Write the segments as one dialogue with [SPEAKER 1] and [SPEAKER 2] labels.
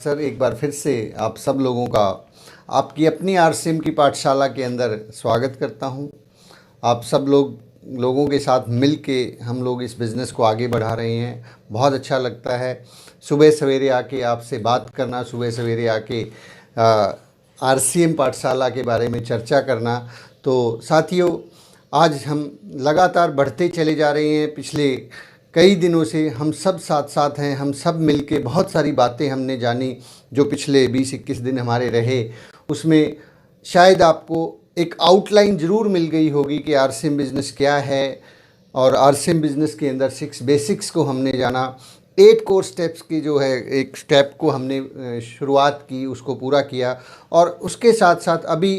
[SPEAKER 1] Sir, एक बार फिर से आप सब लोगों का आपकी अपनी आरसीएम की पाठशाला के अंदर स्वागत करता हूं। आप सब लोगों के साथ मिल के हम लोग इस बिज़नेस को आगे बढ़ा रहे हैं। बहुत अच्छा लगता है सुबह सवेरे आके आपसे बात करना, सुबह सवेरे आके आरसीएम पाठशाला के बारे में चर्चा करना। तो साथियों, आज हम लगातार बढ़ते चले जा रहे हैं। पिछले कई दिनों से हम सब साथ साथ हैं, हम सब मिलके बहुत सारी बातें हमने जानी। जो पिछले 20-21 दिन हमारे रहे, उसमें शायद आपको एक आउटलाइन ज़रूर मिल गई होगी कि आरसीएम बिज़नेस क्या है। और आरसीएम बिज़नेस के अंदर 6 बेसिक्स को हमने जाना। 8 कोर स्टेप्स की जो है एक स्टेप को हमने शुरुआत की, उसको पूरा किया। और उसके साथ साथ अभी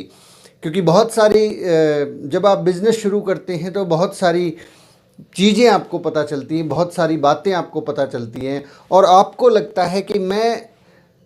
[SPEAKER 1] क्योंकि बहुत सारी जब आप बिज़नेस शुरू करते हैं तो बहुत सारी चीज़ें आपको पता चलती हैं, बहुत सारी बातें आपको पता चलती हैं और आपको लगता है कि मैं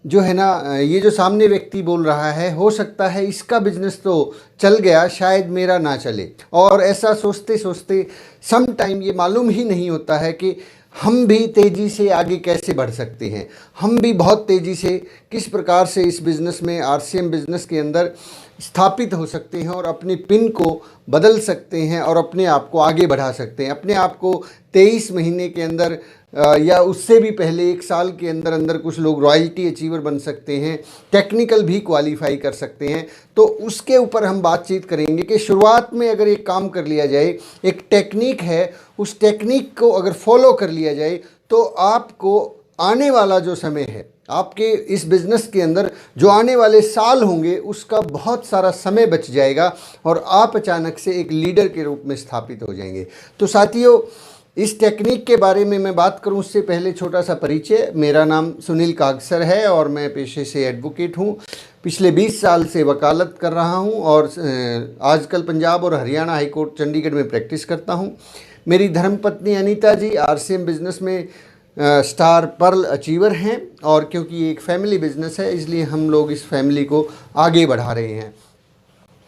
[SPEAKER 1] जो है ना, ये जो सामने व्यक्ति बोल रहा है, हो सकता है इसका बिज़नेस तो चल गया, शायद मेरा ना चले। और ऐसा सोचते सोचते सम टाइम ये मालूम ही नहीं होता है कि हम भी तेज़ी से आगे कैसे बढ़ सकते हैं, हम भी बहुत तेज़ी से किस प्रकार से इस बिज़नेस में, आरसीएम बिज़नेस के अंदर स्थापित हो सकते हैं और अपनी पिन को बदल सकते हैं और अपने आप को आगे बढ़ा सकते हैं। अपने आप को 23 महीने के अंदर या उससे भी पहले 1 साल के अंदर अंदर कुछ लोग रॉयल्टी अचीवर बन सकते हैं, टेक्निकल भी क्वालिफाई कर सकते हैं। तो उसके ऊपर हम बातचीत करेंगे कि शुरुआत में अगर एक काम कर लिया जाए, एक टेक्निक है, उस टेक्निक को अगर फॉलो कर लिया जाए तो आपको आने वाला जो समय है, आपके इस बिज़नेस के अंदर जो आने वाले साल होंगे, उसका बहुत सारा समय बच जाएगा और आप अचानक से एक लीडर के रूप में स्थापित हो जाएंगे। तो साथियों, इस टेक्निक के बारे में मैं बात करूं उससे पहले छोटा सा परिचय। मेरा नाम सुनील कागसर है और मैं पेशे से एडवोकेट हूं। पिछले 20 साल से वकालत कर रहा हूं और आजकल पंजाब और हरियाणा हाई कोर्ट चंडीगढ़ में प्रैक्टिस करता हूं। मेरी धर्मपत्नी अनीता जी आरसीएम बिज़नेस में स्टार पर्ल अचीवर हैं और क्योंकि ये एक फैमिली बिज़नेस है, इसलिए हम लोग इस फैमिली को आगे बढ़ा रहे हैं।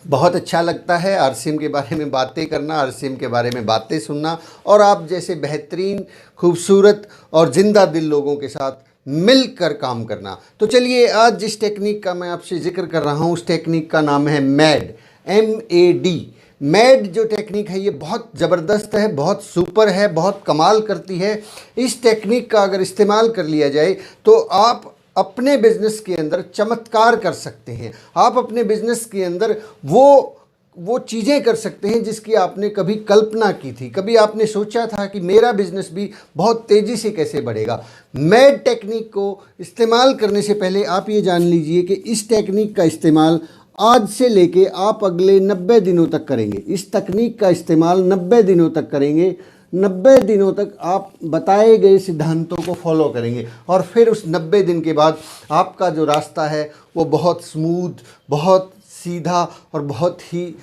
[SPEAKER 1] बहुत अच्छा लगता है आरसीएम के बारे में बातें करना, आरसीएम के बारे में बातें सुनना और आप जैसे बेहतरीन, खूबसूरत और ज़िंदा दिल लोगों के साथ मिलकर काम करना। तो चलिए, आज जिस टेक्निक का मैं आपसे जिक्र कर रहा हूँ, उस टेक्निक का नाम है मैड, MAD। मैड जो टेक्निक है ये बहुत ज़बरदस्त है, बहुत सुपर है, बहुत कमाल करती है। इस टेक्निक का अगर इस्तेमाल कर लिया जाए तो आप अपने बिज़नेस के अंदर चमत्कार कर सकते हैं। आप अपने बिज़नेस के अंदर वो चीज़ें कर सकते हैं जिसकी आपने कभी कल्पना की थी, कभी आपने सोचा था कि मेरा बिज़नेस भी बहुत तेज़ी से कैसे बढ़ेगा। मैड टेक्निक को इस्तेमाल करने से पहले आप ये जान लीजिए कि इस टेक्निक का इस्तेमाल आज से लेके आप अगले 90 दिनों तक करेंगे। इस तकनीक का इस्तेमाल 90 दिनों तक करेंगे। 90 दिनों तक आप बताए गए सिद्धांतों को फॉलो करेंगे और फिर उस 90 दिन के बाद आपका जो रास्ता है वो बहुत स्मूथ, बहुत सीधा और बहुत ही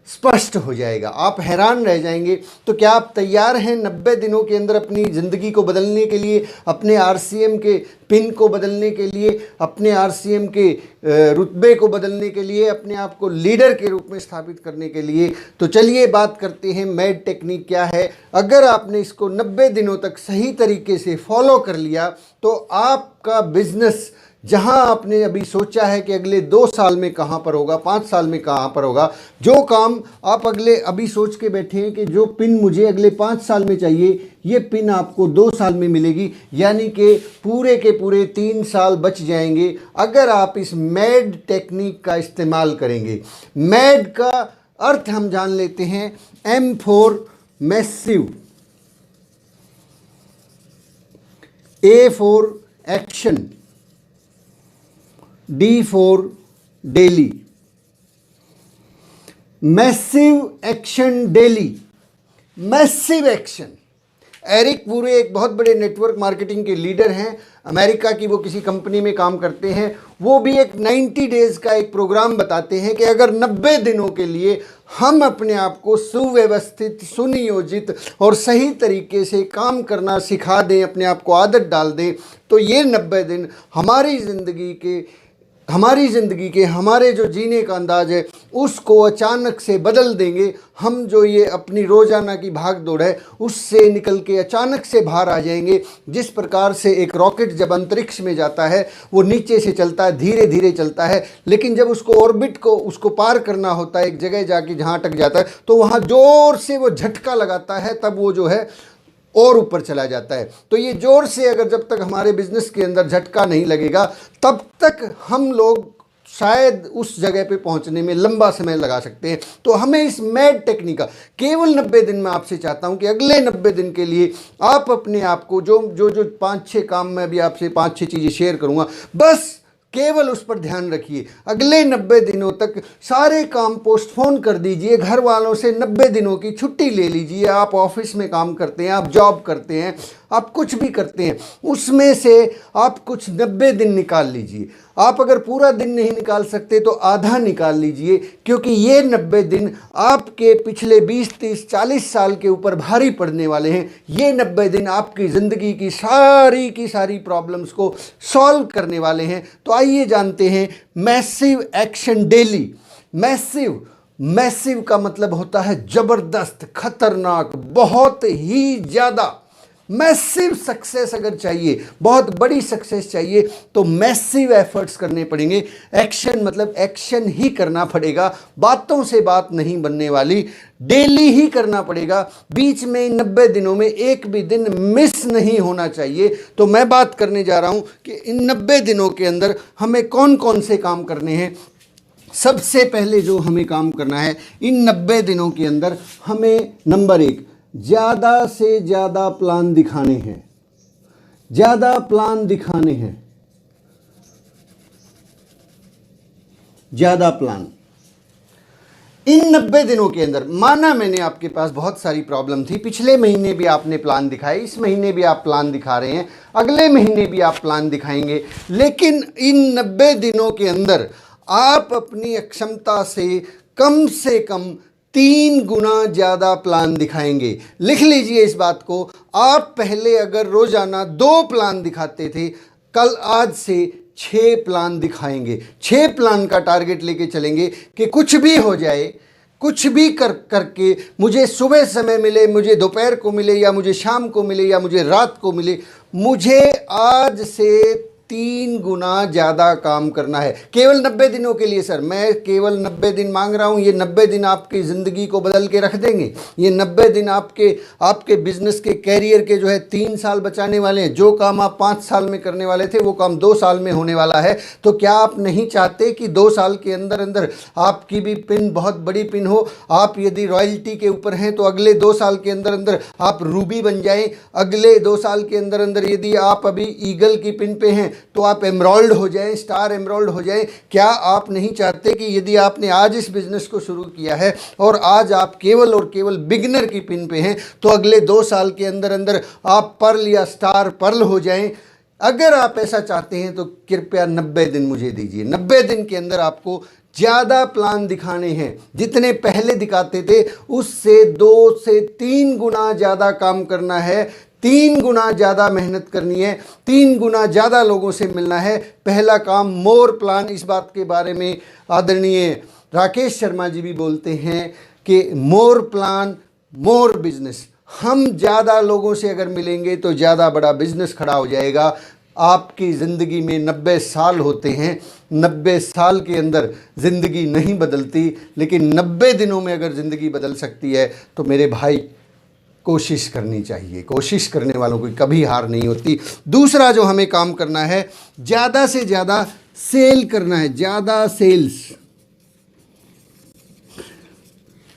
[SPEAKER 1] स्पष्ट हो जाएगा। आप हैरान रह जाएंगे। तो क्या आप तैयार हैं 90 दिनों के अंदर अपनी ज़िंदगी को बदलने के लिए, अपने आरसीएम के पिन को बदलने के लिए, अपने आरसीएम के रुतबे को बदलने के लिए, अपने आप को लीडर के रूप में स्थापित करने के लिए? तो चलिए बात करते हैं मैड टेक्निक क्या है। अगर आपने इसको 90 दिनों तक सही तरीके से फॉलो कर लिया तो आपका बिजनेस जहां आपने अभी सोचा है कि अगले 2 साल में कहां पर होगा, 5 साल में कहां पर होगा, जो काम आप अभी सोच के बैठे हैं कि जो पिन मुझे अगले 5 साल में चाहिए, ये पिन आपको 2 साल में मिलेगी। यानी कि पूरे के पूरे 3 साल बच जाएंगे अगर आप इस मैड टेक्निक का इस्तेमाल करेंगे। मैड का अर्थ हम जान लेते हैं। M for massive, A for action, D for daily. Massive action daily, massive action. Eric पूरे एक बहुत बड़े नेटवर्क मार्केटिंग के लीडर हैं, अमेरिका की, वो किसी कंपनी में काम करते हैं। वो भी एक 90 डेज का एक प्रोग्राम बताते हैं कि अगर 90 दिनों के लिए हम अपने आप को सुव्यवस्थित, सुनियोजित और सही तरीके से काम करना सिखा दें, अपने आप को आदत डाल दें, तो ये 90 दिन हमारी ज़िंदगी के हमारी ज़िंदगी के, हमारे जो जीने का अंदाज है उसको अचानक से बदल देंगे। हम जो ये अपनी रोज़ाना की भाग दौड़ है उससे निकल के अचानक से बाहर आ जाएंगे। जिस प्रकार से एक रॉकेट जब अंतरिक्ष में जाता है वो नीचे से चलता है, धीरे धीरे चलता है, लेकिन जब उसको ऑर्बिट को उसको पार करना होता है, एक जगह जाके जहाँ अटक जाता है, तो वहाँ ज़ोर से वो झटका लगाता है, तब वो जो है और ऊपर चला जाता है। तो ये जोर से अगर जब तक हमारे बिजनेस के अंदर झटका नहीं लगेगा तब तक हम लोग शायद उस जगह पे पहुंचने में लंबा समय लगा सकते हैं। तो हमें इस मैड टेक्निक का केवल 90 दिन में आपसे चाहता हूं कि अगले 90 दिन के लिए आप अपने आप को जो जो जो 5-6 काम में भी आपसे 5-6 चीज़ें शेयर करूंगा, बस केवल उस पर ध्यान रखिए। अगले 90 दिनों तक सारे काम पोस्टपोन कर दीजिए, घर वालों से 90 दिनों की छुट्टी ले लीजिए। आप ऑफिस में काम करते हैं, आप जॉब करते हैं, आप कुछ भी करते हैं, उसमें से आप कुछ 90 दिन निकाल लीजिए। आप अगर पूरा दिन नहीं निकाल सकते तो आधा निकाल लीजिए, क्योंकि ये 90 दिन आपके पिछले 20-30-40 साल के ऊपर भारी पड़ने वाले हैं। ये 90 दिन आपकी ज़िंदगी की सारी प्रॉब्लम्स को सॉल्व करने वाले हैं। तो आइए जानते हैं मैसिव एक्शन डेली। मैसिव का मतलब होता है ज़बरदस्त, खतरनाक, बहुत ही ज़्यादा। मैसिव सक्सेस अगर चाहिए, बहुत बड़ी सक्सेस चाहिए, तो मैसिव एफर्ट्स करने पड़ेंगे। एक्शन मतलब एक्शन ही करना पड़ेगा, बातों से बात नहीं बनने वाली, डेली ही करना पड़ेगा। बीच में इन 90 दिनों में एक भी दिन मिस नहीं होना चाहिए। तो मैं बात करने जा रहा हूं कि इन 90 दिनों के अंदर हमें कौन कौन से काम करने हैं। सबसे पहले जो हमें काम करना है इन 90 दिनों के अंदर, हमें नंबर 1, ज़्यादा से ज़्यादा प्लान दिखाने हैं। ज़्यादा प्लान दिखाने हैं, ज़्यादा प्लान। इन 90 दिनों के अंदर, माना मैंने आपके पास बहुत सारी प्रॉब्लम थी, पिछले महीने भी आपने प्लान दिखाए, इस महीने भी आप प्लान दिखा रहे हैं, अगले महीने भी आप प्लान दिखाएंगे, लेकिन इन 90 दिनों के अंदर आप अपनी अक्षमता से कम 3 गुना ज़्यादा प्लान दिखाएंगे। लिख लीजिए इस बात को। आप पहले अगर रोज़ाना 2 प्लान दिखाते थे, कल आज से 6 प्लान दिखाएंगे। 6 प्लान का टारगेट लेके चलेंगे कि कुछ भी हो जाए, कुछ भी करके मुझे सुबह समय मिले, मुझे दोपहर को मिले, या मुझे शाम को मिले, या मुझे रात को मिले, मुझे आज से 3 गुना ज़्यादा काम करना है। केवल 90 दिनों के लिए सर, मैं केवल 90 दिन मांग रहा हूँ। ये 90 दिन आपकी ज़िंदगी को बदल के रख देंगे। ये 90 दिन आपके बिजनेस के कैरियर के जो है 3 साल बचाने वाले हैं। जो काम आप 5 साल में करने वाले थे वो काम 2 साल में होने वाला है। तो क्या आप नहीं चाहते कि 2 साल के अंदर अंदर आपकी भी पिन बहुत बड़ी पिन हो? आप यदि रॉयल्टी के ऊपर हैं तो अगले 2 साल के अंदर अंदर आप रूबी बन जाएं। अगले 2 साल के अंदर अंदर यदि आप अभी ईगल की पिन पे हैं तो आप एमराल्ड हो जाएं, स्टार एमराल्ड हो जाएं। क्या आप नहीं चाहते कि यदि आपने आज इस बिजनेस को शुरू किया है और आज आप केवल और केवल बिगिनर की पिन पे हैं, तो अगले 2 साल के अंदर अंदर आप पर्ल या स्टार पर्ल हो जाएं? अगर आप ऐसा चाहते हैं तो कृपया 90 दिन मुझे दीजिए। 90 दिन के अंदर आपको ज़्यादा प्लान दिखाने हैं। जितने पहले दिखाते थे उससे 2 से 3 गुना ज़्यादा काम करना है, 3 गुना ज़्यादा मेहनत करनी है, 3 गुना ज़्यादा लोगों से मिलना है। पहला काम मोर प्लान। इस बात के बारे में आदरणीय राकेश शर्मा जी भी बोलते हैं कि मोर प्लान मोर बिजनेस। हम ज़्यादा लोगों से अगर मिलेंगे तो ज़्यादा बड़ा बिजनेस खड़ा हो जाएगा। आपकी ज़िंदगी में 90 साल होते हैं, 90 साल के अंदर ज़िंदगी नहीं बदलती, लेकिन 90 दिनों में अगर ज़िंदगी बदल सकती है तो मेरे भाई कोशिश करनी चाहिए। कोशिश करने वालों की कभी हार नहीं होती। दूसरा जो हमें काम करना है, ज़्यादा से ज़्यादा सेल करना है, ज़्यादा सेल्स।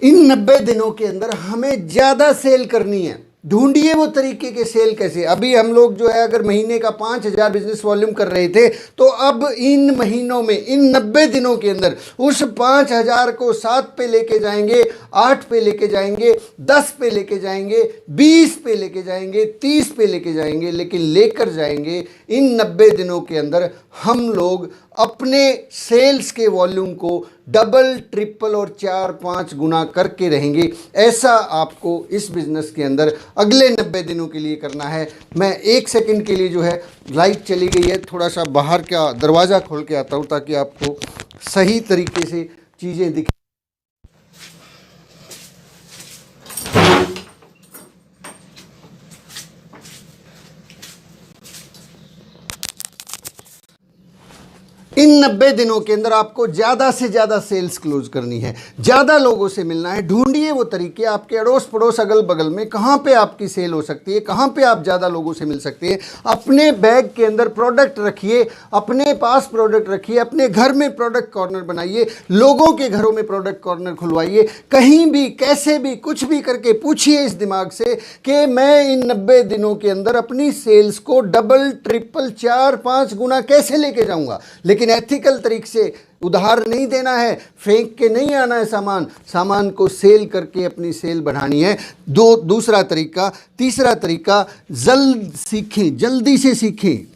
[SPEAKER 1] इन 90 दिनों के अंदर हमें ज़्यादा सेल करनी है। ढूंढिए वो तरीके के सेल कैसे। अभी हम लोग जो है अगर महीने का 5,000 बिजनेस वॉल्यूम कर रहे थे, तो अब इन महीनों में, इन 90 दिनों के अंदर उस 5,000 को 7 पे लेके जाएंगे, 8 पे लेके जाएंगे, 10 पे लेके जाएंगे, 20 पे लेके जाएंगे, 30 पे लेके जाएंगे, लेकिन लेकर जाएंगे। इन 90 दिनों के अंदर हम लोग अपने सेल्स के वॉल्यूम को डबल, ट्रिपल और 4-5 गुना करके रहेंगे। ऐसा आपको इस बिज़नेस के अंदर अगले 90 दिनों के लिए करना है। मैं 1 सेकंड के लिए जो है, लाइट चली गई है, थोड़ा सा बाहर का दरवाज़ा खोल के आता हूँ ताकि आपको सही तरीके से चीज़ें दिखें। इन 90 दिनों के अंदर आपको ज़्यादा से ज़्यादा सेल्स क्लोज करनी है, ज़्यादा लोगों से मिलना है। ढूंढिए वो तरीके आपके अड़ोस पड़ोस अगल बगल में कहाँ पे आपकी सेल हो सकती है, कहाँ पे आप ज़्यादा लोगों से मिल सकते हैं। अपने बैग के अंदर प्रोडक्ट रखिए, अपने पास प्रोडक्ट रखिए, अपने घर में प्रोडक्ट कॉर्नर बनाइए, लोगों के घरों में प्रोडक्ट कॉर्नर खुलवाइए। कहीं भी कैसे भी कुछ भी करके पूछिए इस दिमाग से कि मैं इन 90 दिनों के अंदर अपनी सेल्स को डबल, ट्रिपल, 4-5 गुना कैसे लेके जाऊंगा। लेकिन एथिकल तरीके से उधार नहीं देना है, फेंक के नहीं आना है सामान को सेल करके अपनी सेल बढ़ानी है। दूसरा तरीका। तीसरा तरीका, जल्द सीखें, जल्दी से सीखें,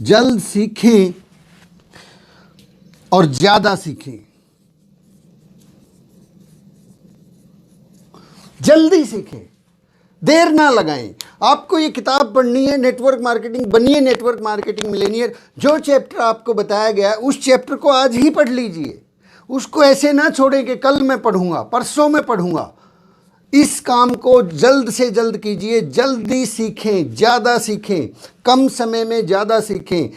[SPEAKER 1] जल्द सीखें और ज्यादा सीखें। जल्दी सीखें, देर ना लगाएं। आपको ये किताब पढ़नी है, नेटवर्क मार्केटिंग, बनिए नेटवर्क मार्केटिंग मिलेनियर। जो चैप्टर आपको बताया गया है उस चैप्टर को आज ही पढ़ लीजिए। उसको ऐसे ना छोड़ें कि कल मैं पढ़ूंगा, परसों मैं पढ़ूंगा। इस काम को जल्द से जल्द कीजिए। जल्दी सीखें, ज़्यादा सीखें, कम समय में ज़्यादा सीखें।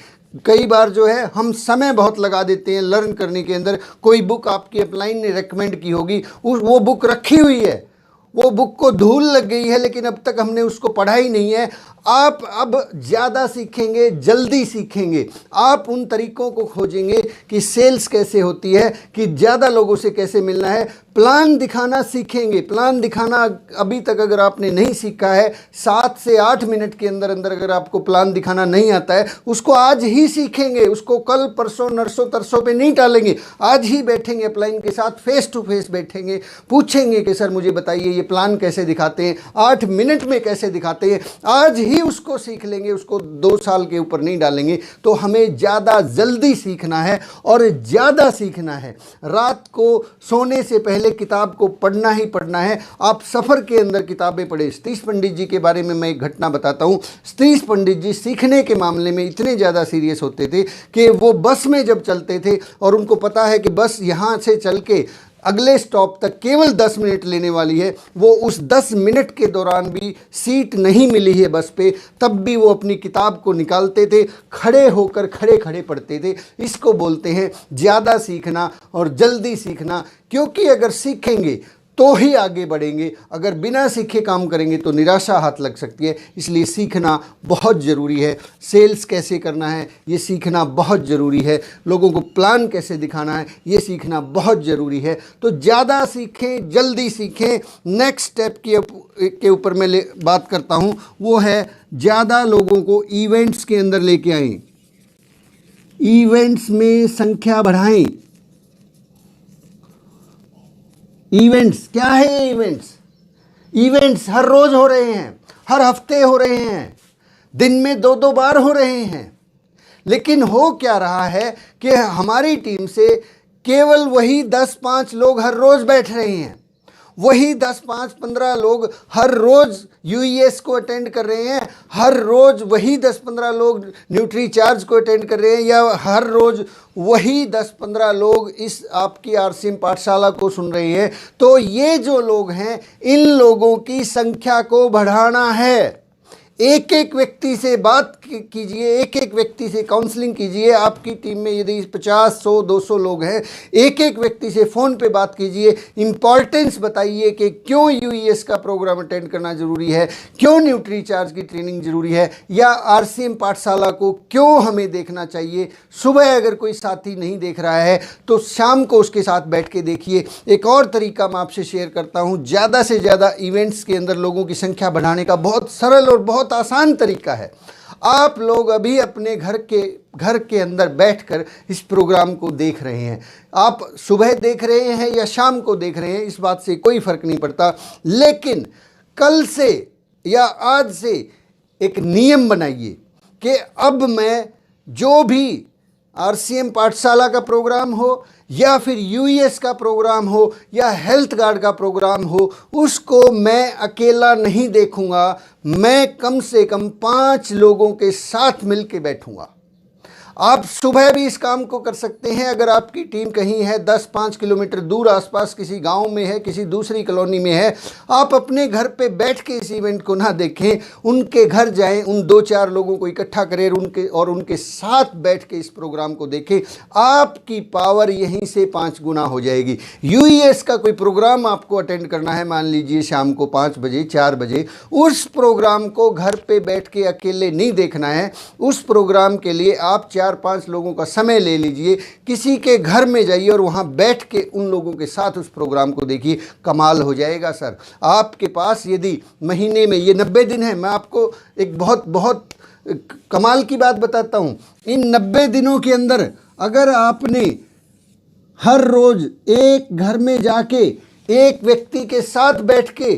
[SPEAKER 1] कई बार जो है हम समय बहुत लगा देते हैं लर्न करने के अंदर। कोई बुक आपकी अपलाइन ने रेकमेंड की होगी, वो बुक रखी हुई है, वो बुक को धूल लग गई है, लेकिन अब तक हमने उसको पढ़ा ही नहीं है। आप अब ज़्यादा सीखेंगे, जल्दी सीखेंगे। आप उन तरीकों को खोजेंगे कि सेल्स कैसे होती है, कि ज़्यादा लोगों से कैसे मिलना है। प्लान दिखाना सीखेंगे। प्लान दिखाना अभी तक अगर आपने नहीं सीखा है, 7 से 8 मिनट के अंदर अंदर अगर आपको प्लान दिखाना नहीं आता है, उसको आज ही सीखेंगे। उसको कल परसों नरसों तरसों पे नहीं टालेंगे। आज ही बैठेंगे अपलाइन के साथ, फेस टू फेस बैठेंगे, पूछेंगे कि सर मुझे बताइए ये प्लान कैसे दिखाते हैं, 8 मिनट में कैसे दिखाते हैं। आज ही उसको सीख लेंगे, उसको 2 साल के ऊपर नहीं डालेंगे। तो हमें ज़्यादा जल्दी सीखना है और ज़्यादा सीखना है। रात को सोने से पहले किताब को पढ़ना ही पढ़ना है। आप सफ़र के अंदर किताबें पढ़े। सतीश पंडित जी के बारे में मैं एक घटना बताता हूँ। सतीश पंडित जी सीखने के मामले में इतने ज़्यादा सीरियस होते थे कि वो बस में जब चलते थे और उनको पता है कि बस यहाँ से चल के अगले स्टॉप तक केवल 10 मिनट लेने वाली है, वो उस 10 मिनट के दौरान भी सीट नहीं मिली है बस पे, तब भी वो अपनी किताब को निकालते थे, खड़े होकर खड़े खड़े पढ़ते थे। इसको बोलते हैं ज़्यादा सीखना और जल्दी सीखना। क्योंकि अगर सीखेंगे तो ही आगे बढ़ेंगे, अगर बिना सीखे काम करेंगे तो निराशा हाथ लग सकती है। इसलिए सीखना बहुत ज़रूरी है। सेल्स कैसे करना है ये सीखना बहुत ज़रूरी है। लोगों को प्लान कैसे दिखाना है ये सीखना बहुत ज़रूरी है। तो ज़्यादा सीखें, जल्दी सीखें। नेक्स्ट स्टेप के ऊपर मैं बात करता हूँ, वो है ज़्यादा लोगों को इवेंट्स के अंदर लेके आएँ, इवेंट्स में संख्या बढ़ाएं। इवेंट्स क्या है? इवेंट्स हर रोज हो रहे हैं, हर हफ्ते हो रहे हैं, दिन में 2-2 बार हो रहे हैं। लेकिन हो क्या रहा है कि हमारी टीम से केवल वही 10-5 लोग हर रोज बैठ रहे हैं। वही 10-5-15 लोग हर रोज़ यूईएस को अटेंड कर रहे हैं। हर रोज़ वही 10-15 लोग न्यूट्री चार्ज को अटेंड कर रहे हैं, या हर रोज़ वही 10-15 लोग इस आपकी आरसीएम पाठशाला को सुन रहे हैं। तो ये जो लोग हैं, इन लोगों की संख्या को बढ़ाना है। एक एक व्यक्ति से बात कीजिए, एक एक व्यक्ति से काउंसलिंग कीजिए। आपकी टीम में यदि 50, 100, 200 लोग हैं, एक एक व्यक्ति से फ़ोन पे बात कीजिए। इम्पॉर्टेंस बताइए कि क्यों यूईएस का प्रोग्राम अटेंड करना ज़रूरी है, क्यों न्यूट्री चार्ज की ट्रेनिंग ज़रूरी है, या आरसीएम पाठशाला को क्यों हमें देखना चाहिए। सुबह अगर कोई साथी नहीं देख रहा है तो शाम को उसके साथ बैठ के देखिए। एक और तरीका मैं आपसे शेयर करता हूँ, ज़्यादा से ज़्यादा इवेंट्स के अंदर लोगों की संख्या बढ़ाने का बहुत सरल और बहुत आसान तरीका है। आप लोग अभी अपने घर के अंदर बैठकर इस प्रोग्राम को देख रहे हैं। आप सुबह देख रहे हैं या शाम को देख रहे हैं, इस बात से कोई फर्क नहीं पड़ता। लेकिन कल से या आज से एक नियम बनाइए कि अब मैं जो भी आरसीएम पाठशाला का प्रोग्राम हो या फिर यूईएस का प्रोग्राम हो या हेल्थ गार्ड का प्रोग्राम हो, उसको मैं अकेला नहीं देखूंगा, मैं कम से कम 5 लोगों के साथ मिलके बैठूंगा। आप सुबह भी इस काम को कर सकते हैं। अगर आपकी टीम कहीं है 10-5 किलोमीटर दूर आसपास किसी गांव में है, किसी दूसरी कॉलोनी में है, आप अपने घर पे बैठ के इस इवेंट को ना देखें, उनके घर जाएं, उन 2-4 लोगों को इकट्ठा करें उनके साथ बैठ के इस प्रोग्राम को देखें। आपकी पावर यहीं से 5 गुना हो जाएगी। यूईएस का कोई प्रोग्राम आपको अटेंड करना है, मान लीजिए शाम को 5 बजे 4 बजे, उस प्रोग्राम को घर पे बैठ के अकेले नहीं देखना है। उस प्रोग्राम के लिए आप 4-5 लोगों का समय ले लीजिए, किसी के घर में जाइए और वहाँ बैठ के उन लोगों के साथ उस प्रोग्राम को देखिए। कमाल हो जाएगा सर। आपके पास यदि महीने में ये 90 दिन है, मैं आपको एक बहुत बहुत कमाल की बात बताता हूँ। इन 90 दिनों के अंदर अगर आपने हर रोज एक घर में जाके एक व्यक्ति के साथ बैठ के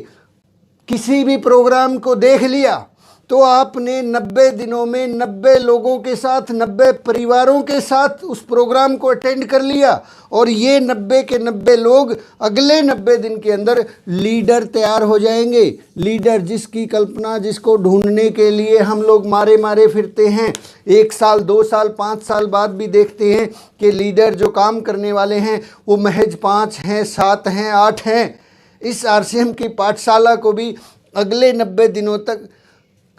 [SPEAKER 1] किसी भी प्रोग्राम को देख लिया, तो आपने 90 दिनों में 90 लोगों के साथ, 90 परिवारों के साथ उस प्रोग्राम को अटेंड कर लिया। और ये 90 के 90 लोग अगले 90 दिन के अंदर लीडर तैयार हो जाएंगे। लीडर जिसकी कल्पना, जिसको ढूंढने के लिए हम लोग मारे मारे फिरते हैं, 1 साल 2 साल 5 साल बाद भी देखते हैं कि लीडर जो काम करने वाले हैं वो महज 5 हैं, 7 हैं, 8 हैं। इस आरसीएम की पाठशाला को भी अगले 90 दिनों तक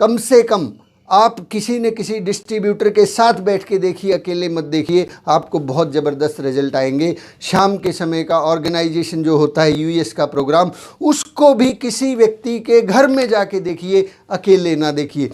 [SPEAKER 1] कम से कम आप किसी न किसी डिस्ट्रीब्यूटर के साथ बैठ के देखिए, अकेले मत देखिए, आपको बहुत ज़बरदस्त रिजल्ट आएंगे। शाम के समय का ऑर्गेनाइजेशन जो होता है यूएस का प्रोग्राम, उसको भी किसी व्यक्ति के घर में जाके देखिए, अकेले ना देखिए।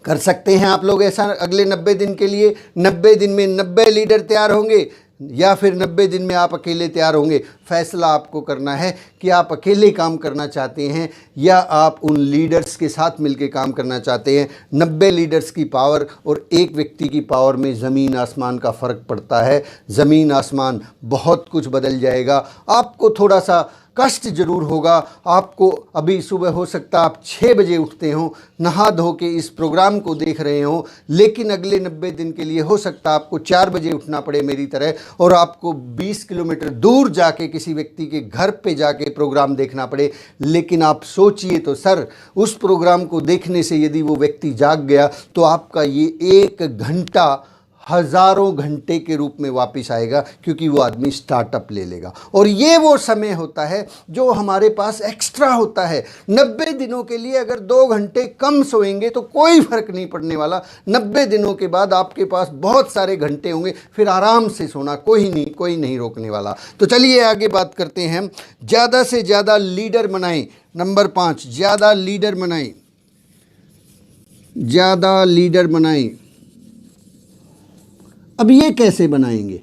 [SPEAKER 1] कर सकते हैं आप लोग ऐसा अगले 90 दिन के लिए। 90 दिन में 90 लीडर तैयार होंगे या फिर 90 दिन में आप अकेले तैयार होंगे। फैसला आपको करना है कि आप अकेले काम करना चाहते हैं या आप उन लीडर्स के साथ मिलकर काम करना चाहते हैं। 90 लीडर्स की पावर और एक व्यक्ति की पावर में ज़मीन आसमान का फ़र्क पड़ता है। ज़मीन आसमान, बहुत कुछ बदल जाएगा। आपको थोड़ा सा कष्ट जरूर होगा। आपको अभी सुबह हो सकता है आप 6 बजे उठते हों, नहा धो के इस प्रोग्राम को देख रहे हों, लेकिन अगले 90 दिन के लिए हो सकता है आपको 4 बजे उठना पड़े मेरी तरह, और आपको 20 किलोमीटर दूर जाके किसी व्यक्ति के घर पे जाके प्रोग्राम देखना पड़े। लेकिन आप सोचिए तो सर, उस प्रोग्राम को देखने से यदि वो व्यक्ति जाग गया तो आपका ये 1 घंटा हज़ारों घंटे के रूप में वापस आएगा, क्योंकि वो आदमी स्टार्टअप ले लेगा। और ये वो समय होता है जो हमारे पास एक्स्ट्रा होता है। 90 दिनों के लिए अगर 2 घंटे कम सोएंगे तो कोई फ़र्क नहीं पड़ने वाला। 90 दिनों के बाद आपके पास बहुत सारे घंटे होंगे, फिर आराम से सोना, कोई नहीं रोकने वाला। तो चलिए आगे बात करते हैं। ज़्यादा से ज़्यादा लीडर बनाएं। नंबर 5, ज़्यादा लीडर बनाएं। ज़्यादा लीडर बनाएं। अब ये कैसे बनाएंगे?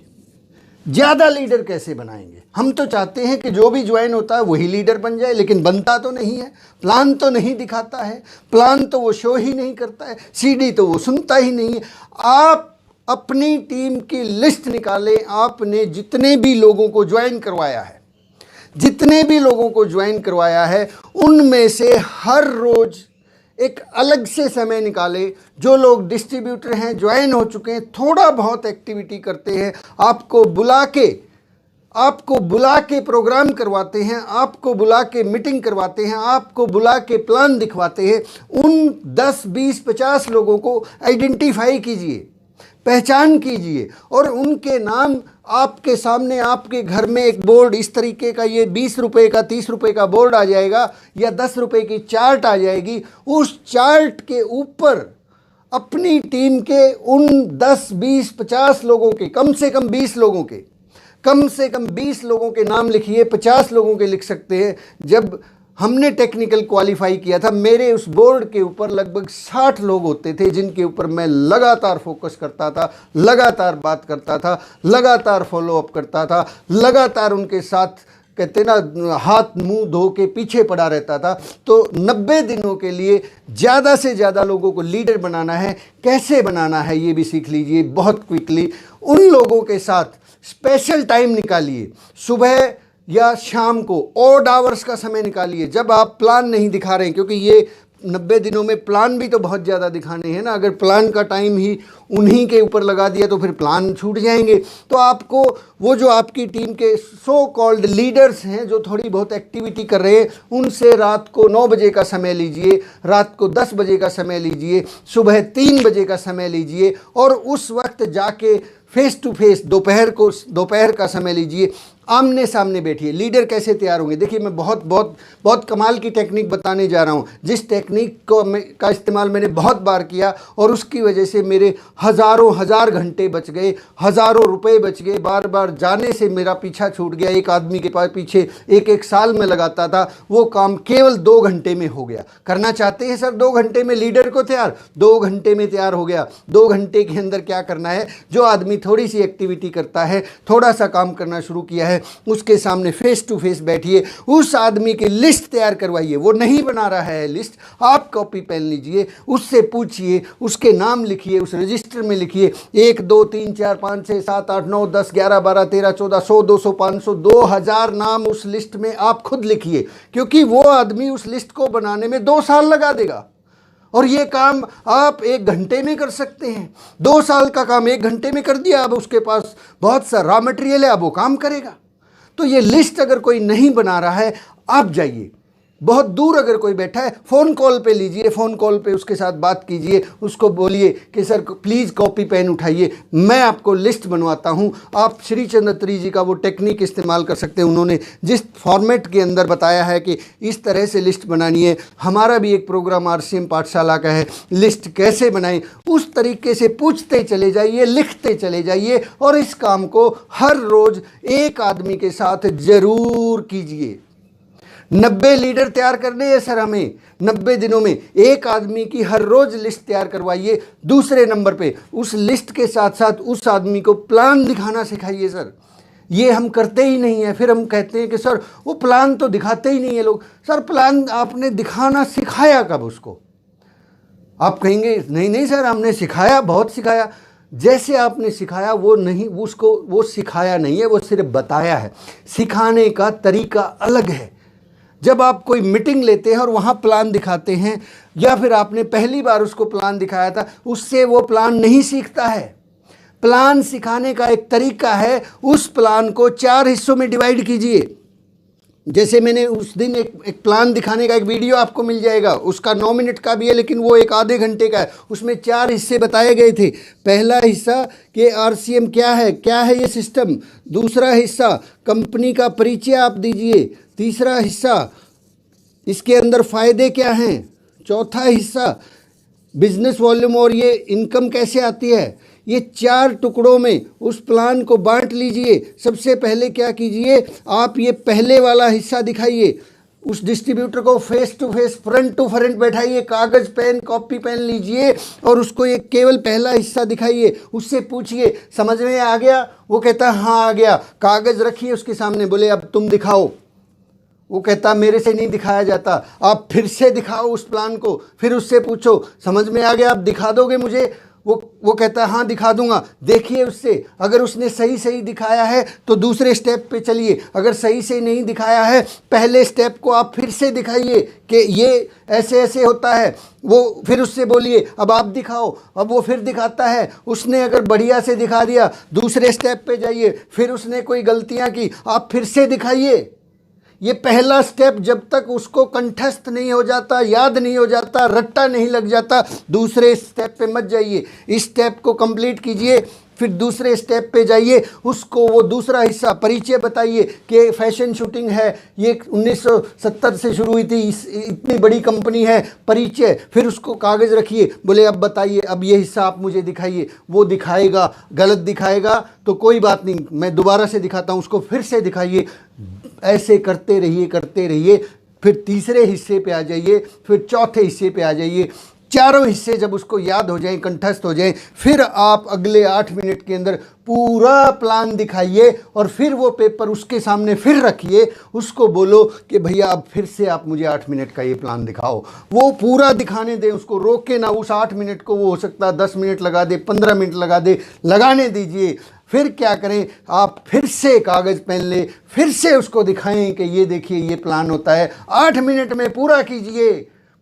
[SPEAKER 1] ज़्यादा लीडर कैसे बनाएंगे? हम तो चाहते हैं कि जो भी ज्वाइन होता है वही लीडर बन जाए, लेकिन बनता तो नहीं है। प्लान तो नहीं दिखाता है, प्लान तो वो शो ही नहीं करता है, सीडी तो वो सुनता ही नहीं है। आप अपनी टीम की लिस्ट निकालें। आपने जितने भी लोगों को ज्वाइन करवाया है, उनमें से हर रोज़ एक अलग से समय निकाले। जो लोग डिस्ट्रीब्यूटर हैं, ज्वाइन हो चुके हैं, थोड़ा बहुत एक्टिविटी करते हैं, आपको बुला के प्रोग्राम करवाते हैं, आपको बुला के मीटिंग करवाते हैं, आपको बुला के प्लान दिखवाते हैं, उन 10, 20, 50 लोगों को आइडेंटिफाई कीजिए, पहचान कीजिए, और उनके नाम आपके सामने, आपके घर में एक बोर्ड इस तरीके का, ये 20 रुपये का 30 रुपये का बोर्ड आ जाएगा या 10 रुपये की चार्ट आ जाएगी। उस चार्ट के ऊपर अपनी टीम के उन 10, 20, 50 लोगों के, कम से कम 20 लोगों के नाम लिखिए। 50 लोगों के लिख सकते हैं। जब हमने टेक्निकल क्वालिफाई किया था, मेरे उस बोर्ड के ऊपर लगभग 60 लोग होते थे, जिनके ऊपर मैं लगातार फोकस करता था, लगातार बात करता था, लगातार फॉलो अप करता था, लगातार उनके साथ, कहते ना, हाथ मुंह धो के पीछे पड़ा रहता था। तो 90 दिनों के लिए ज़्यादा से ज़्यादा लोगों को लीडर बनाना है। कैसे बनाना है ये भी सीख लीजिए बहुत क्विकली। उन लोगों के साथ स्पेशल टाइम निकालिए, सुबह या शाम को ऑड आवर्स का समय निकालिए, जब आप प्लान नहीं दिखा रहे हैं, क्योंकि ये 90 दिनों में प्लान भी तो बहुत ज़्यादा दिखाने हैं ना। अगर प्लान का टाइम ही उन्हीं के ऊपर लगा दिया तो फिर प्लान छूट जाएंगे। तो आपको वो जो आपकी टीम के सो कॉल्ड लीडर्स हैं जो थोड़ी बहुत एक्टिविटी कर रहे हैं, उनसे रात को 9 बजे का समय लीजिए, रात को 10 बजे का समय लीजिए, सुबह 3 बजे का समय लीजिए और उस वक्त जाके फेस टू फेस दोपहर का समय लीजिए, आमने सामने बैठिए। लीडर कैसे तैयार होंगे? देखिए, मैं बहुत बहुत बहुत कमाल की टेक्निक बताने जा रहा हूँ, जिस टेक्निक का इस्तेमाल मैंने बहुत बार किया और उसकी वजह से मेरे हजार घंटे बच गए, हज़ारों रुपए बच गए। बार बार जाने से मेरा पीछा छूट गया। एक आदमी के पास पीछे एक साल में लगाता था, वो काम केवल 2 घंटे में हो गया। करना चाहते हैं सर 2 घंटे में लीडर को तैयार? 2 घंटे में तैयार हो गया। 2 घंटे के अंदर क्या करना है? जो आदमी थोड़ी सी एक्टिविटी करता है, थोड़ा सा काम करना शुरू किया है, उसके सामने फेस टू फेस बैठिए, उस आदमी की लिस्ट तैयार करवाइए। वो नहीं बना रहा है लिस्ट, आप कॉपी पेन लीजिए, उससे पूछिए, उसके नाम लिखिए, उस रजिस्टर में लिखिए 1 2 3 4 5 6 7 8 9 10 11 12 13 14 100 200 500 2000 नाम उस लिस्ट में आप खुद लिखिए, क्योंकि वो आदमी उस लिस्ट को बनाने में 2 साल लगा देगा और ये काम आप 1 घंटे में कर सकते हैं। 2 साल का काम 1 घंटे में कर दिया। अब उसके पास बहुत सा रॉ मटेरियल है, अब वो काम करेगा। तो ये लिस्ट अगर कोई नहीं बना रहा है, आप जाइए, बहुत दूर अगर कोई बैठा है, फ़ोन कॉल पे लीजिए, फ़ोन कॉल पे उसके साथ बात कीजिए, उसको बोलिए कि सर प्लीज़ कॉपी पेन उठाइए, मैं आपको लिस्ट बनवाता हूँ। आप श्री चंद्र अत्री जी का वो टेक्निक इस्तेमाल कर सकते हैं। उन्होंने जिस फॉर्मेट के अंदर बताया है कि इस तरह से लिस्ट बनानी है, हमारा भी एक प्रोग्राम आरसीएम पाठशाला का है, लिस्ट कैसे बनाएं, उस तरीके से पूछते चले जाइए, लिखते चले जाइए और इस काम को हर रोज़ एक आदमी के साथ ज़रूर कीजिए। 90 लीडर तैयार करने हैं सर हमें 90 दिनों में। एक आदमी की हर रोज लिस्ट तैयार करवाइए। दूसरे नंबर पे उस लिस्ट के साथ साथ उस आदमी को प्लान दिखाना सिखाइए सर। ये हम करते ही नहीं है। फिर हम कहते हैं कि सर वो प्लान तो दिखाते ही नहीं है लोग। सर प्लान आपने दिखाना सिखाया कब उसको? आप कहेंगे नहीं नहीं सर हमने सिखाया, बहुत सिखाया। जैसे आपने सिखाया वो नहीं, उसको वो सिखाया नहीं है, वो सिर्फ बताया है। सिखाने का तरीका अलग है। जब आप कोई मीटिंग लेते हैं और वहाँ प्लान दिखाते हैं, या फिर आपने पहली बार उसको प्लान दिखाया था, उससे वो प्लान नहीं सीखता है। प्लान सिखाने का एक तरीका है, उस प्लान को 4 हिस्सों में डिवाइड कीजिए। जैसे मैंने उस दिन एक प्लान दिखाने का एक वीडियो आपको मिल जाएगा, उसका 9 मिनट का भी है लेकिन वो एक आधे घंटे का है। उसमें 4 हिस्से बताए गए थे। पहला हिस्सा कि आरसीएम क्या है ये सिस्टम। दूसरा हिस्सा कंपनी का परिचय आप दीजिए। तीसरा हिस्सा इसके अंदर फ़ायदे क्या हैं। चौथा हिस्सा बिजनेस वॉल्यूम और ये इनकम कैसे आती है। ये 4 टुकड़ों में उस प्लान को बांट लीजिए। सबसे पहले क्या कीजिए, आप ये पहले वाला हिस्सा दिखाइए। उस डिस्ट्रीब्यूटर को face to face, front to front बैठाइए, कागज़ पेन कॉपी पेन लीजिए और उसको ये केवल पहला हिस्सा दिखाइए। उससे पूछिए समझ में आ गया? वो कहता है हाँ आ गया। कागज़ रखिए उसके सामने, बोले अब तुम दिखाओ। वो कहता मेरे से नहीं दिखाया जाता। आप फिर से दिखाओ उस प्लान को, फिर उससे पूछो समझ में आ गया, आप दिखा दोगे मुझे? वो कहता है हाँ दिखा दूंगा। देखिए उससे, अगर उसने सही दिखाया है तो दूसरे स्टेप पे चलिए। अगर सही से नहीं दिखाया है, पहले स्टेप को आप फिर से दिखाइए कि ये ऐसे ऐसे होता है। वो फिर उससे बोलिए अब आप दिखाओ। अब वो फिर दिखाता है। उसने अगर बढ़िया से दिखा दिया, दूसरे स्टेप पे जाइए। फिर उसने कोई गलतियाँ की, आप फिर से दिखाइए। ये पहला स्टेप जब तक उसको कंठस्थ नहीं हो जाता, याद नहीं हो जाता, रट्टा नहीं लग जाता, दूसरे स्टेप पे मत जाइए। इस स्टेप को कंप्लीट कीजिए, फिर दूसरे स्टेप पे जाइए। उसको वो दूसरा हिस्सा परिचय बताइए कि फैशन शूटिंग है, ये 1970 से शुरू हुई थी, इतनी बड़ी कंपनी है, परिचय। फिर उसको कागज़ रखिए, बोले अब बताइए, अब ये हिस्सा आप मुझे दिखाइए। वो दिखाएगा, गलत दिखाएगा तो कोई बात नहीं, मैं दोबारा से दिखाता हूँ, उसको फिर से दिखाइए। ऐसे करते रहिए। फिर तीसरे हिस्से पे आ जाइए, फिर चौथे हिस्से पे आ जाइए। चारों हिस्से जब उसको याद हो जाएं, कंठस्थ हो जाएं, फिर आप अगले 8 मिनट के अंदर पूरा प्लान दिखाइए और फिर वो पेपर उसके सामने फिर रखिए। उसको बोलो कि भैया अब फिर से आप मुझे 8 मिनट का ये प्लान दिखाओ। वो पूरा दिखाने दें, उसको रोके ना। उस 8 मिनट को वो हो सकता है 10 मिनट लगा दे, 15 मिनट लगा दे, लगाने दीजिए। फिर क्या करें, आप फिर से कागज़ पेन लें, फिर से उसको दिखाएं कि ये देखिए ये प्लान होता है। 8 मिनट में पूरा कीजिए,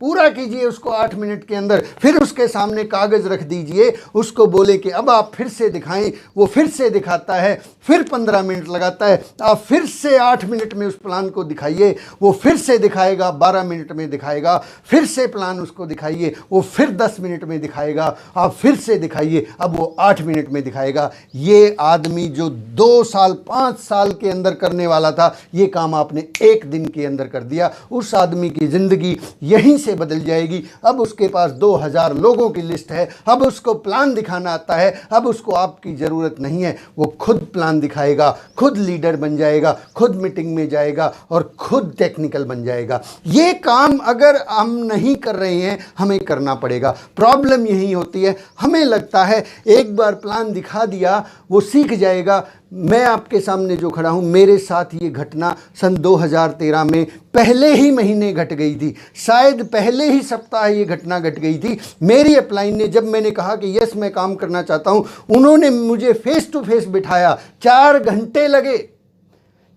[SPEAKER 1] पूरा कीजिए उसको 8 मिनट के अंदर। फिर उसके सामने कागज़ रख दीजिए, उसको बोले कि अब आप फिर से दिखाएं। वो फिर से दिखाता है, फिर 15 मिनट लगाता है। आप फिर से 8 मिनट में उस प्लान को दिखाइए, वो फिर से दिखाएगा, 12 मिनट में दिखाएगा। फिर से प्लान उसको दिखाइए, वो फिर 10 मिनट में दिखाएगा। आप फिर से दिखाइए, अब वो 8 मिनट में दिखाएगा। ये आदमी जो 2 साल 5 साल के अंदर करने वाला था, ये काम आपने 1 दिन के अंदर कर दिया। उस आदमी की ज़िंदगी यहीं से बदल जाएगी। अब उसके पास 2000 लोगों की लिस्ट है, अब उसको प्लान दिखाना आता है, अब उसको आपकी ज़रूरत नहीं है। वो खुद प्लान दिखाएगा, खुद लीडर बन जाएगा, खुद मीटिंग में जाएगा और खुद टेक्निकल बन जाएगा। ये काम अगर हम नहीं कर रहे हैं, हमें करना पड़ेगा। प्रॉब्लम यही होती है, हमें लगता है एक बार प्लान दिखा दिया वो सीख जाएगा। मैं आपके सामने जो खड़ा हूं, मेरे साथ ये घटना सन 2013 में पहले ही महीने घट गई थी, शायद पहले ही सप्ताह ये घटना घट गई थी। मेरी अपलाइन ने, जब मैंने कहा कि यस मैं काम करना चाहता हूं, उन्होंने मुझे फेस टू फेस बिठाया। 4 घंटे लगे,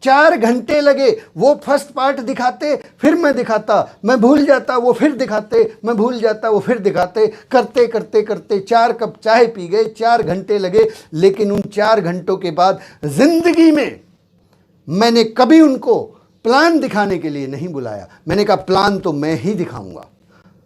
[SPEAKER 1] 4 घंटे लगे। वो फर्स्ट पार्ट दिखाते, फिर मैं दिखाता, मैं भूल जाता, वो फिर दिखाते, मैं भूल जाता, वो फिर दिखाते। करते करते करते 4 कप चाय पी गए, 4 घंटे लगे। लेकिन उन 4 घंटों के बाद ज़िंदगी में मैंने कभी उनको प्लान दिखाने के लिए नहीं बुलाया। मैंने कहा प्लान तो मैं ही दिखाऊंगा।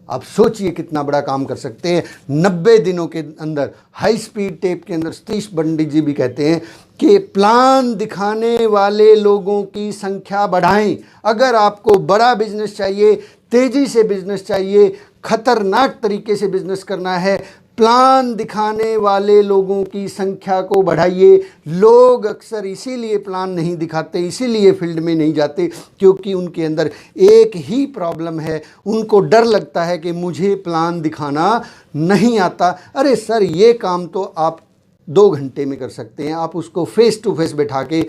[SPEAKER 1] आप सोचिए कितना बड़ा काम कर सकते हैं 90 दिनों के अंदर। हाई स्पीड टेप के अंदर सतीश पंडित जी भी कहते हैं कि प्लान दिखाने वाले लोगों की संख्या बढ़ाएं। अगर आपको बड़ा बिजनेस चाहिए, तेज़ी से बिजनेस चाहिए, खतरनाक तरीके से बिजनेस करना है, प्लान दिखाने वाले लोगों की संख्या को बढ़ाइए। लोग अक्सर इसीलिए प्लान नहीं दिखाते, इसीलिए फील्ड में नहीं जाते, क्योंकि उनके अंदर एक ही प्रॉब्लम है। उनको डर लगता है कि मुझे प्लान दिखाना नहीं आता। अरे सर, ये काम तो आप 2 घंटे में कर सकते हैं। आप उसको फेस टू फेस बैठा के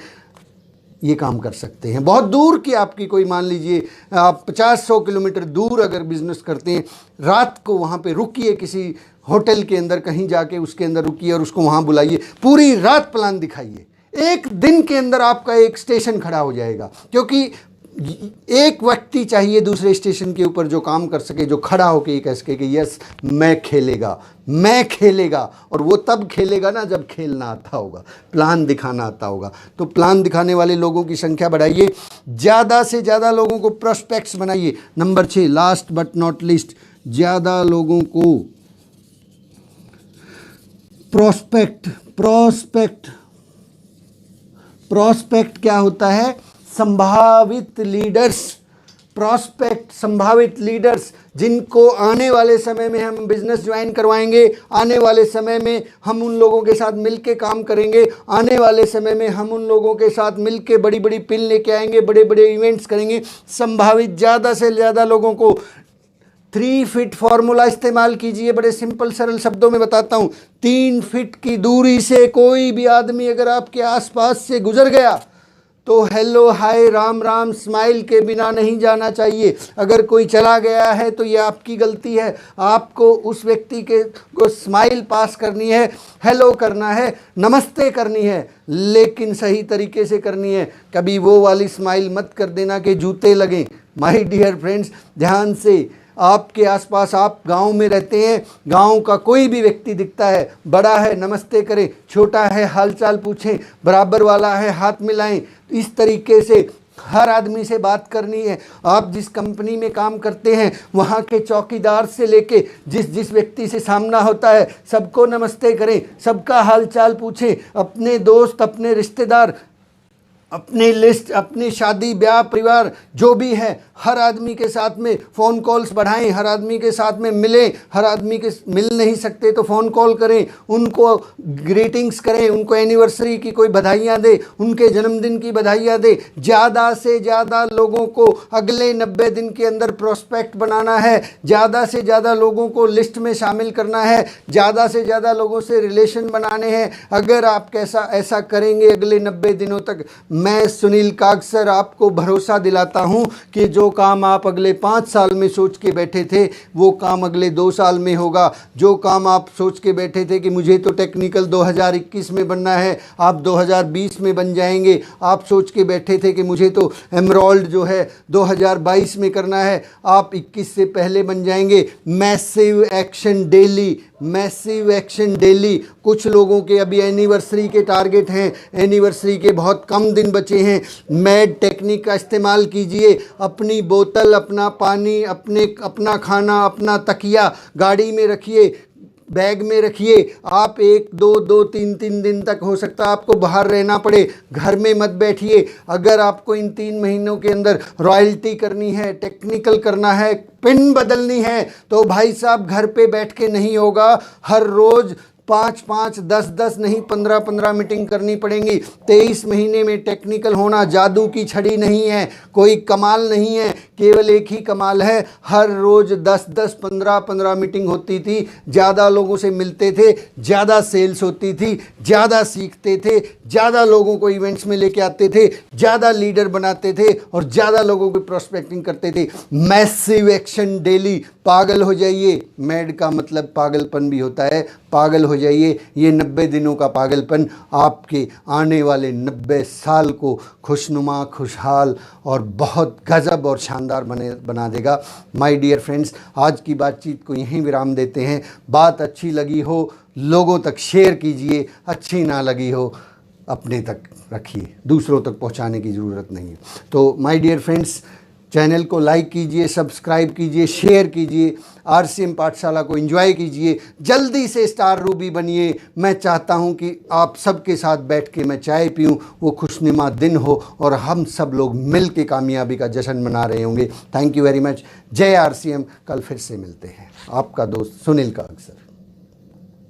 [SPEAKER 1] ये काम कर सकते हैं। बहुत दूर की आपकी कोई, मान लीजिए आप 50-100 किलोमीटर दूर अगर बिजनेस करते हैं, रात को वहाँ पे रुकिए, किसी होटल के अंदर कहीं जाके उसके अंदर रुकिए और उसको वहाँ बुलाइए, पूरी रात प्लान दिखाइए। 1 दिन के अंदर आपका एक स्टेशन खड़ा हो जाएगा, क्योंकि एक व्यक्ति चाहिए दूसरे स्टेशन के ऊपर जो काम कर सके, जो खड़ा होके ये कह सके कि यस मैं खेलेगा, मैं खेलेगा। और वो तब खेलेगा ना जब खेलना आता होगा, प्लान दिखाना आता होगा। तो प्लान दिखाने वाले लोगों की संख्या बढ़ाइए, ज़्यादा से ज़्यादा लोगों को प्रोस्पेक्ट्स बनाइए। Number 6, last but not least, ज़्यादा लोगों को प्रोस्पेक्ट क्या होता है? संभावित लीडर्स। प्रॉस्पेक्ट, संभावित लीडर्स, जिनको आने वाले समय में हम बिजनेस ज्वाइन करवाएंगे, आने वाले समय में हम उन लोगों के साथ मिलके काम करेंगे, आने वाले समय में हम उन लोगों के साथ मिलके बड़ी बड़ी पिन लेके आएंगे, बड़े बड़े इवेंट्स करेंगे। संभावित ज़्यादा से ज़्यादा लोगों को 3 फीट फॉर्मूला इस्तेमाल कीजिए। बड़े सिंपल सरल शब्दों में बताता हूँ। 3 फीट की दूरी से कोई भी आदमी अगर आपके आसपास से गुजर गया तो hello hi Ram Ram smile के बिना नहीं जाना चाहिए। अगर कोई चला गया है तो ये आपकी गलती है। आपको उस व्यक्ति को स्माइल पास करनी है, हेलो करना है, नमस्ते करनी है, लेकिन सही तरीके से करनी है। कभी वो वाली स्माइल मत कर देना कि जूते लगें। माय डियर फ्रेंड्स, ध्यान से, आपके आसपास, आप गांव में रहते हैं, गांव का कोई भी व्यक्ति दिखता है, बड़ा है नमस्ते करें, छोटा है हालचाल पूछें, बराबर वाला है हाथ मिलाएं। इस तरीके से हर आदमी से बात करनी है। आप जिस कंपनी में काम करते हैं, वहाँ के चौकीदार से लेके जिस व्यक्ति से सामना होता है, सबको नमस्ते करें, सबका हालचाल पूछें। अपने दोस्त, अपने रिश्तेदार, अपनी लिस्ट, अपनी शादी ब्याह परिवार जो भी है, हर आदमी के साथ में फ़ोन कॉल्स बढ़ाएं, हर आदमी के साथ में मिलें। हर आदमी के मिल नहीं सकते तो फ़ोन कॉल करें, उनको ग्रीटिंग्स करें, उनको एनिवर्सरी की कोई बधाइयाँ दें, उनके जन्मदिन की बधाइयाँ दें। ज़्यादा से ज़्यादा लोगों को अगले 90 दिन के अंदर प्रोस्पेक्ट बनाना है, ज़्यादा से ज़्यादा लोगों को लिस्ट में शामिल करना है, ज़्यादा से ज़्यादा लोगों से रिलेशन बनाने हैं। अगर आप ऐसा करेंगे अगले 90 दिनों तक, मैं सुनील कागसर आपको भरोसा दिलाता हूं कि जो जो काम आप अगले 5 साल में सोच के बैठे थे वो काम अगले 2 साल में होगा। जो काम आप सोच के बैठे थे कि मुझे तो टेक्निकल 2021 में बनना है, आप 2020 में बन जाएंगे। आप सोच के बैठे थे कि मुझे तो एमरॉल्ड जो है 2022 में करना है, आप 21 से पहले बन जाएंगे। Massive action daily, massive action daily. कुछ लोगों के अभी एनिवर्सरी के टारगेट हैं, एनिवर्सरी के बहुत कम दिन बचे हैं। मैड टेक्निक का इस्तेमाल कीजिए। अपनी बोतल, अपना पानी, अपना खाना, अपना तकिया गाड़ी में रखिए, बैग में रखिए। आप 1 2 3 दिन तक हो सकता है आपको बाहर रहना पड़े, घर में मत बैठिए। अगर आपको इन 3 महीनों के अंदर रॉयल्टी करनी है, टेक्निकल करना है, पिन बदलनी है, तो भाई साहब घर पे बैठ के नहीं होगा। हर रोज़ 5 10 नहीं 15 मीटिंग करनी पड़ेंगी। 23 महीने में टेक्निकल होना जादू की छड़ी नहीं है, कोई कमाल नहीं है। केवल एक ही कमाल है, हर रोज़ 10 15 मीटिंग होती थी, ज़्यादा लोगों से मिलते थे, ज़्यादा सेल्स होती थी, ज़्यादा सीखते थे, ज़्यादा लोगों को इवेंट्स में लेके आते थे, ज़्यादा लीडर बनाते थे और ज़्यादा लोगों की प्रोस्पेक्टिंग करते थे। Massive action daily. पागल हो जाइए। मैड का मतलब पागलपन भी होता है। पागल हो जाइए। ये 90 दिनों का पागलपन आपके आने वाले 90 साल को खुशनुमा, खुशहाल और बहुत गजब और शानदार बना देगा। माय डियर फ्रेंड्स, आज की बातचीत को यहीं विराम देते हैं। बात अच्छी लगी हो लोगों तक शेयर कीजिए, अच्छी ना लगी हो अपने तक रखिए, दूसरों तक पहुंचाने की ज़रूरत नहीं है। तो माय डियर फ्रेंड्स, चैनल को लाइक कीजिए, सब्सक्राइब कीजिए, शेयर कीजिए, आरसीएम पाठशाला को एंजॉय कीजिए। जल्दी से स्टार रूबी बनिए। मैं चाहता हूं कि आप सबके साथ बैठ के मैं चाय पीऊं, वो खुशनुमा दिन हो और हम सब लोग मिल के कामयाबी का जश्न मना रहे होंगे। Thank you very much. जय आरसीएम। कल फिर से मिलते हैं। आपका दोस्त सुनील का अक्सर।